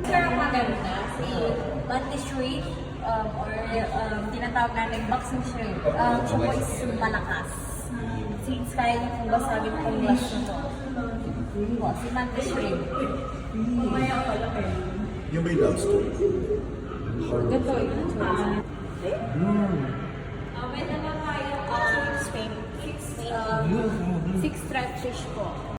Pero maganda si Bunty Shrimp or tinatawag natin boxing shrimp. Ito po is malakas. Since kaya niyo kung basagin kung glass nito. Po, si Bunty Shrimp. Yung may lobster. Ganito yung may naman tayo Spain. 6 stripe fish po.